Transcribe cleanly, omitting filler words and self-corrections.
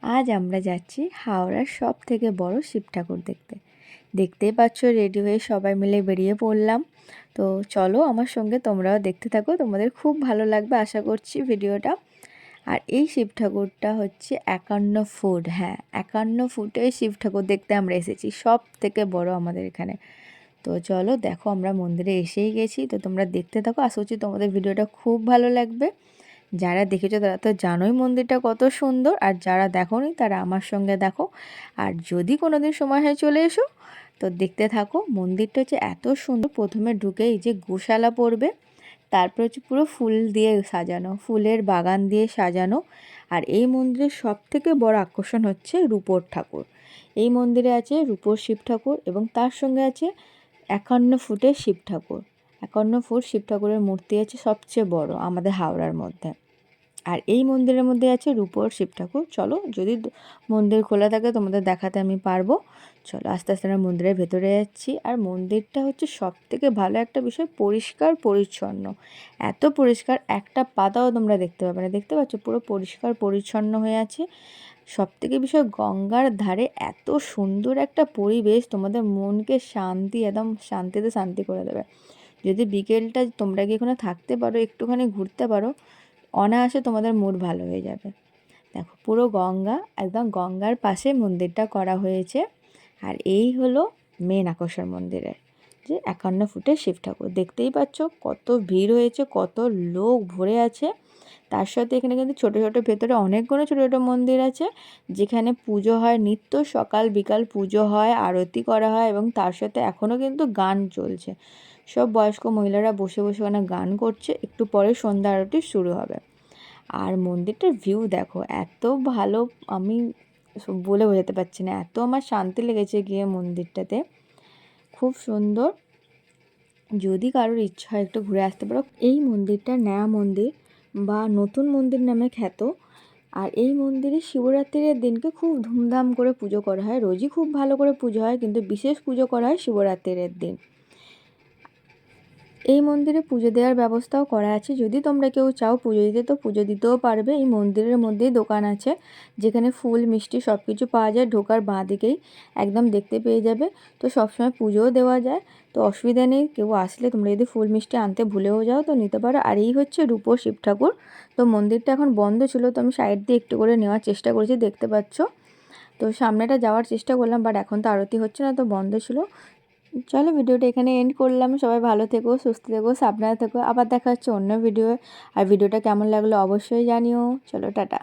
আজ আমরা যাচ্ছি হাওড়ার সবথেকে বড় শিব ঠাকুর দেখতে। দেখতেই পাচ্ছ রেডি হয়ে সবাই মিলে বেরিয়ে পড়লাম। তো চলো আমার সঙ্গে তোমরাও দেখতে থাকো, তোমাদের খুব ভালো লাগবে আশা করছি ভিডিওটা। আর এই শিব ঠাকুরটা হচ্ছে 51 ফুট, হ্যাঁ 51 ফুটের শিব ঠাকুর দেখতে আমরা এসেছি, সব থেকে বড় আমাদের এখানে। তো চলো দেখো, আমরা মন্দিরে এসেই গেছি। তো তোমরা দেখতে থাকো, আশা করছি তোমাদের ভিডিওটা খুব ভালো লাগবে। যারা দেখেছো তারা তো জানোই মন্দিরটা কত সুন্দর, আর যারা দেখোনি তারা আমার সঙ্গে দেখো। আর যদি কোনো দিন সময় হয় চলে এসো, তো দেখতে থাকো। মন্দিরটা হচ্ছে এত সুন্দর, প্রথমে ঢুকে এই যে গোশালা পড়বে, তারপর হচ্ছে পুরো ফুল দিয়ে সাজানো, ফুলের বাগান দিয়ে সাজানো। আর এই মন্দিরের সবথেকে বড় আকর্ষণ হচ্ছে রূপোর ঠাকুর। এই মন্দিরে আছে রূপোর শিব ঠাকুর এবং তার সঙ্গে আছে 51 ফুটের শিব ঠাকুর। 51 ফুট শিব ঠাকুরের মূর্তি আছে সবচেয়ে বড় আমাদের হাওড়ার মধ্যে। আর এই মন্দিরের মধ্যে আছে রূপোর শিব ঠাকুর। চলো, যদি মন্দির খোলা থাকে তোমাদের দেখাতে আমি পারবো। চলো আস্তে আস্তে আমরা মন্দিরের ভেতরে যাচ্ছি। আর মন্দিরটা হচ্ছে সব থেকে ভালো একটা বিষয়, পরিষ্কার পরিচ্ছন্ন। এত পরিষ্কার, একটা পাতাও তোমরা দেখতে পাবে না। দেখতে পাচ্ছ পুরো পরিষ্কার পরিচ্ছন্ন হয়ে আছে। সব থেকে বিষয়, গঙ্গার ধারে এত সুন্দর একটা পরিবেশ, তোমাদের মনকে শান্তি, একদম শান্তিতে শান্তি করে দেবে। যদি বিকেলটা তোমরা কি এখানে থাকতে পারো, একটুখানি ঘুরতে পারো, অনায়াসে তোমাদের মুড ভালো হয়ে যাবে। দেখো পুরো গঙ্গা, একদম গঙ্গার পাশে মন্দিরটা করা হয়েছে। আর এই হলো মেন আকর্ষণ মন্দিরের, যে 51 ফুটের শিব ঠাকুর। দেখতেই পাচ্ছ কত ভিড় হয়েছে, কত লোক ভরে আছে। তার সাথে এখানে কিন্তু ছোটো ছোটো ভেতরে অনেকগুলো ছোটো ছোটো মন্দির আছে, যেখানে পুজো হয় নিত্য, সকাল বিকাল পুজো হয়, আরতি করা হয় এবং তার সাথে এখনও কিন্তু গান চলছে। সব বয়স্ক মহিলারা বসে বসে ওখানে গান করছে। একটু পরে সন্ধ্যা আরতি শুরু হবে। আর মন্দিরটার ভিউ দেখো এত ভালো, আমি বলে বোঝাতে পারছি না, এত আমার শান্তি লেগেছে গিয়ে মন্দিরটাতে, খুব সুন্দর। যদি কারোর ইচ্ছা হয় একটু ঘুরে আসতে পারো। এই মন্দিরটা নয়া মন্দির বা নতুন মন্দির নামে খ্যাত। আর এই মন্দিরে শিবরাত্রির দিনকে খুব ধুমধাম করে পুজো করা হয়। রোজই খুব ভালো করে পুজো হয়, কিন্তু বিশেষ পুজো করা হয় শিবরাত্রির দিন। এই মন্দিরে পুজো দেওয়ার ব্যবস্থাও করা আছে। যদি তোমরা কেউ চাও পুজো দিতে, তো পুজো দিতেও পারবে। এই মন্দিরের মধ্যেই দোকান আছে, যেখানে ফুল মিষ্টি সব কিছু পাওয়া যায়। ঢোকার বাঁ দিকেই একদম দেখতে পেয়ে যাবে। তো সবসময় পুজোও দেওয়া যায়, তো অসুবিধা নেই। কেউ আসলে তোমরা যদি ফুল মিষ্টি আনতে ভুলেও যাও তো নিতে পারো। আর এই হচ্ছে রূপোর শিব ঠাকুর। তো মন্দিরটা এখন বন্ধ ছিল, তো আমি সাইড দিয়ে একটু করে নেওয়ার চেষ্টা করেছি, দেখতে পাচ্ছ। তো সামনেটা যাওয়ার চেষ্টা করলাম, বাট এখন তো আরতি হচ্ছে না, তো বন্ধ ছিল। চলো ভিডিওটা এখানে এন্ড করলাম। সবাই ভালো থেকো, সুস্থ থেকো, সাবধানে থেকো। আবার দেখা হচ্ছে অন্য ভিডিও। আর ভিডিওটা কেমন লাগলো অবশ্যই জানিও। চলো টাটা।